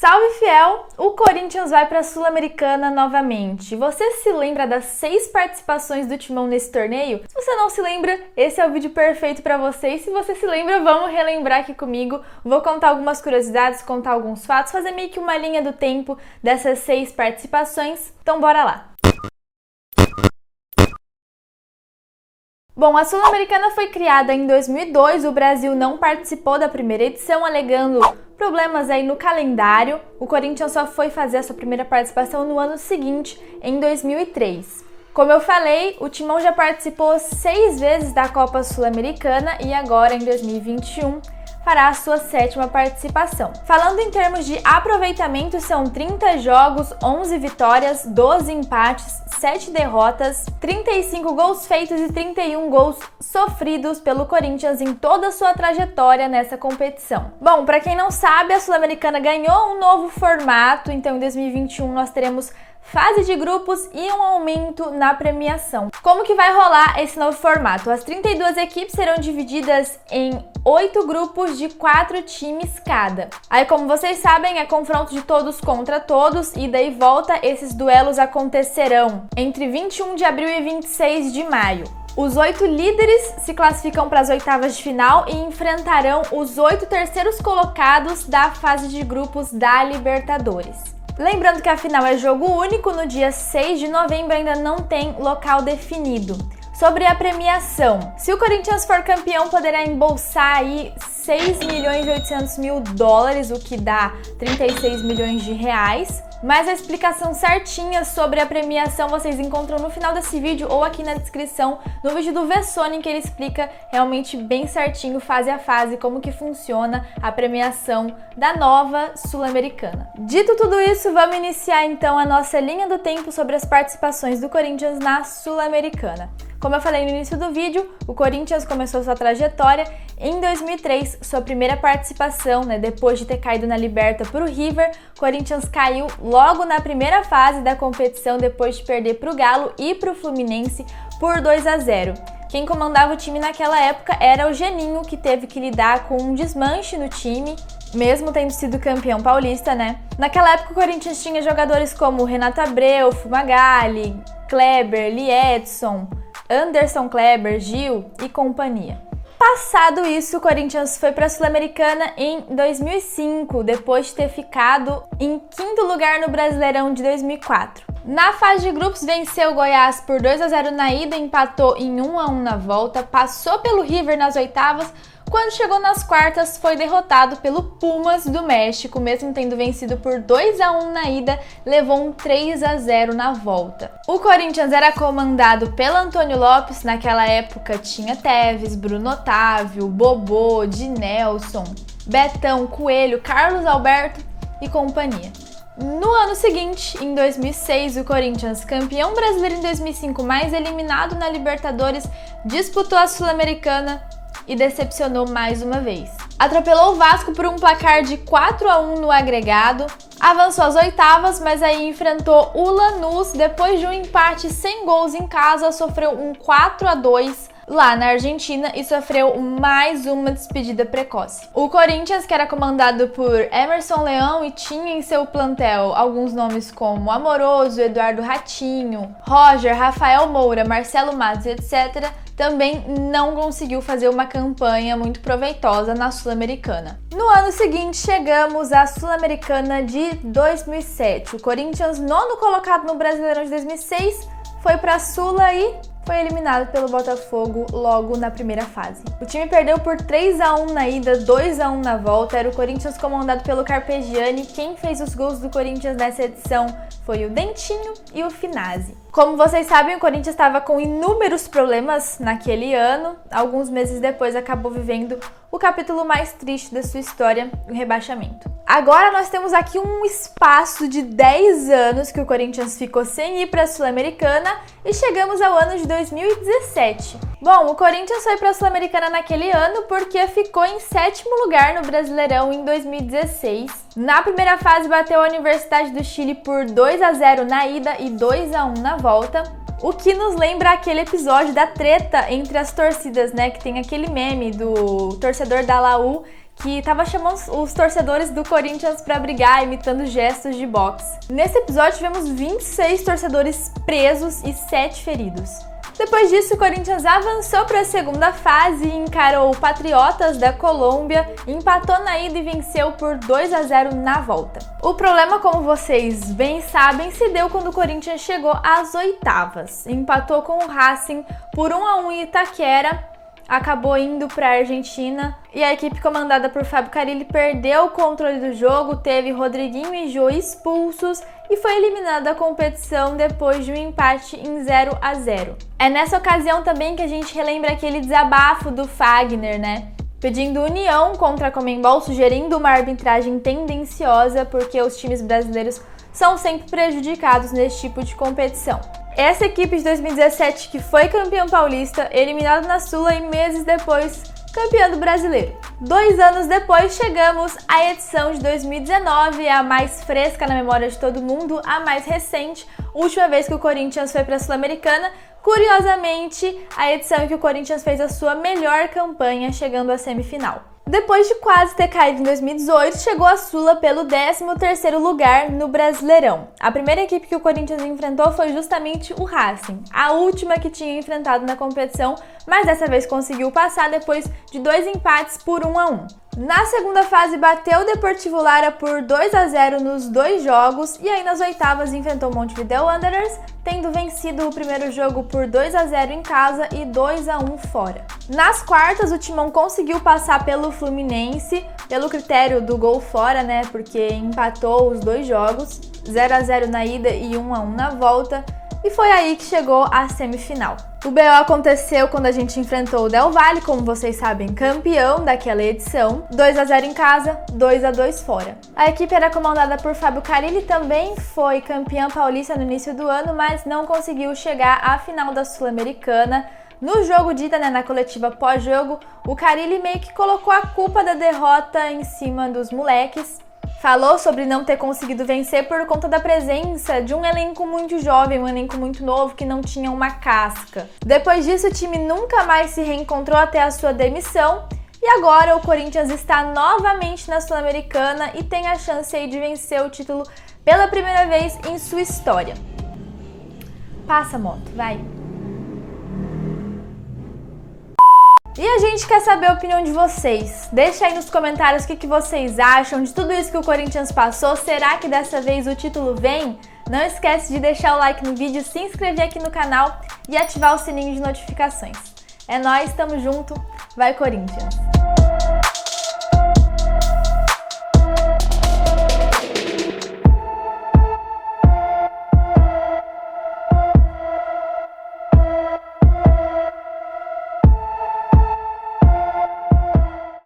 Salve fiel! O Corinthians vai para a Sul-Americana novamente. Você se lembra das 6 participações do Timão nesse torneio? Se você não se lembra, esse é o vídeo perfeito para você. E se você se lembra, vamos relembrar aqui comigo. Vou contar algumas curiosidades, contar alguns fatos, fazer meio que uma linha do tempo dessas 6 participações. Então bora lá! Bom, a Sul-Americana foi criada em 2002, o Brasil não participou da primeira edição, alegando problemas aí no calendário. O Corinthians só foi fazer a sua primeira participação no ano seguinte, em 2003. Como eu falei, o Timão já participou 6 vezes da Copa Sul-Americana e agora, em 2021, fará a sua 7ª participação. Falando em termos de aproveitamento, são 30 jogos, 11 vitórias, 12 empates, 7 derrotas, 35 gols feitos e 31 gols sofridos pelo Corinthians em toda a sua trajetória nessa competição. Bom, para quem não sabe, a Sul-Americana ganhou um novo formato, então em 2021 nós teremos fase de grupos e um aumento na premiação. Como que vai rolar esse novo formato? As 32 equipes serão divididas em 8 grupos de 4 times cada. Aí, como vocês sabem, é confronto de todos contra todos, ida e volta. Esses duelos acontecerão entre 21 de abril e 26 de maio. Os 8 líderes se classificam para as oitavas de final e enfrentarão os 8 terceiros colocados da fase de grupos da Libertadores. Lembrando que a final é jogo único, no dia 6 de novembro ainda não tem local definido. Sobre a premiação, se o Corinthians for campeão, poderá embolsar aí 6.800.000 dólares, o que dá 36 milhões de reais. Mas a explicação certinha sobre a premiação vocês encontram no final desse vídeo ou aqui na descrição, no vídeo do Vessone, que ele explica realmente bem certinho, fase a fase, como que funciona a premiação da nova Sul-Americana. Dito tudo isso, vamos iniciar então a nossa linha do tempo sobre as participações do Corinthians na Sul-Americana. Como eu falei no início do vídeo, o Corinthians começou sua trajetória em 2003, sua primeira participação, depois de ter caído na Liberta para o River. O Corinthians caiu logo na primeira fase da competição, depois de perder para o Galo e para o Fluminense por 2-0. Quem comandava o time naquela época era o Geninho, que teve que lidar com um desmanche no time, mesmo tendo sido campeão paulista, Naquela época o Corinthians tinha jogadores como Renato Abreu, Fumagalli, Kleber, Liedson, Anderson Kleber, Gil e companhia. Passado isso, o Corinthians foi para a Sul-Americana em 2005, depois de ter ficado em 5º lugar no Brasileirão de 2004. Na fase de grupos, venceu o Goiás por 2-0 na ida, empatou em 1-1 na volta, passou pelo River nas oitavas. Quando chegou nas quartas, foi derrotado pelo Pumas do México, mesmo tendo vencido por 2-1 na ida, levou um 3-0 na volta. O Corinthians era comandado pelo Antônio Lopes, naquela época tinha Tevez, Bruno Otávio, Bobô, Dinelson, Betão, Coelho, Carlos Alberto e companhia. No ano seguinte, em 2006, o Corinthians, campeão brasileiro em 2005, mas eliminado na Libertadores, disputou a Sul-Americana e decepcionou mais uma vez. Atropelou o Vasco por um placar de 4-1 no agregado, avançou às oitavas, mas aí enfrentou o Lanús, depois de um empate sem gols em casa, sofreu um 4-2 lá na Argentina e sofreu mais uma despedida precoce. O Corinthians, que era comandado por Emerson Leão e tinha em seu plantel alguns nomes como Amoroso, Eduardo Ratinho, Roger, Rafael Moura, Marcelo Matos, etc., também não conseguiu fazer uma campanha muito proveitosa na Sul-Americana. No ano seguinte, chegamos à Sul-Americana de 2007. O Corinthians, 9º colocado no Brasileirão de 2006, foi para a Sula e foi eliminado pelo Botafogo logo na primeira fase. O time perdeu por 3-1 na ida, 2-1 na volta. Era o Corinthians comandado pelo Carpegiani. Quem fez os gols do Corinthians nessa edição foi o Dentinho e o Finazzi. Como vocês sabem, o Corinthians estava com inúmeros problemas naquele ano. Alguns meses depois acabou vivendo o capítulo mais triste da sua história, o rebaixamento. Agora nós temos aqui um espaço de 10 anos que o Corinthians ficou sem ir para a Sul-Americana e chegamos ao ano de 2017. Bom, o Corinthians foi para a Sul-Americana naquele ano porque ficou em 7º lugar no Brasileirão em 2016. Na primeira fase bateu a Universidade do Chile por 2-0 na ida e 2-1 na volta. O que nos lembra aquele episódio da treta entre as torcidas, que tem aquele meme do torcedor da Laú que tava chamando os torcedores do Corinthians para brigar, imitando gestos de boxe. Nesse episódio tivemos 26 torcedores presos e 7 feridos. Depois disso, o Corinthians avançou para a segunda fase e encarou o Patriotas da Colômbia, empatou na ida e venceu por 2-0 na volta. O problema, como vocês bem sabem, se deu quando o Corinthians chegou às oitavas. Empatou com o Racing por 1-1 em Itaquera, acabou indo para a Argentina e a equipe comandada por Fábio Carille perdeu o controle do jogo, teve Rodriguinho e Jô expulsos e foi eliminado da competição depois de um empate em 0-0. É nessa ocasião também que a gente relembra aquele desabafo do Fagner, né? Pedindo união contra a Conmebol, sugerindo uma arbitragem tendenciosa porque os times brasileiros são sempre prejudicados nesse tipo de competição. Essa equipe de 2017 que foi campeão paulista, eliminado na Sula e meses depois campeão do brasileiro. 2 anos depois chegamos à edição de 2019, a mais fresca na memória de todo mundo, a mais recente, última vez que o Corinthians foi para a Sul-Americana. Curiosamente, a edição em que o Corinthians fez a sua melhor campanha, chegando à semifinal. Depois de quase ter caído em 2018, chegou a Sula pelo 13º lugar no Brasileirão. A primeira equipe que o Corinthians enfrentou foi justamente o Racing, a última que tinha enfrentado na competição, mas dessa vez conseguiu passar depois de 2 empates por 1-1. Na segunda fase bateu o Deportivo Lara por 2-0 nos 2 jogos e aí nas oitavas enfrentou o Montevideo Wanderers, tendo vencido o primeiro jogo por 2-0 em casa e 2-1 fora. Nas quartas o Timão conseguiu passar pelo Fluminense, pelo critério do gol fora, né, porque empatou os 2 jogos, 0-0 na ida e 1-1 na volta. E foi aí que chegou a semifinal. O BO aconteceu quando a gente enfrentou o Del Valle, como vocês sabem, campeão daquela edição, 2-0 em casa, 2-2 fora. A equipe era comandada por Fábio Carille, também foi campeã paulista no início do ano, mas não conseguiu chegar à final da Sul-Americana. No jogo de ida, na coletiva pós-jogo, o Carille meio que colocou a culpa da derrota em cima dos moleques. Falou sobre não ter conseguido vencer por conta da presença de um elenco muito jovem, um elenco muito novo que não tinha uma casca. Depois disso, o time nunca mais se reencontrou até a sua demissão e agora o Corinthians está novamente na Sul-Americana e tem a chance aí de vencer o título pela primeira vez em sua história. Passa, moto, vai! E a gente quer saber a opinião de vocês. Deixa aí nos comentários o que vocês acham de tudo isso que o Corinthians passou. Será que dessa vez o título vem? Não esquece de deixar o like no vídeo, se inscrever aqui no canal e ativar o sininho de notificações. É nóis, tamo junto, vai Corinthians!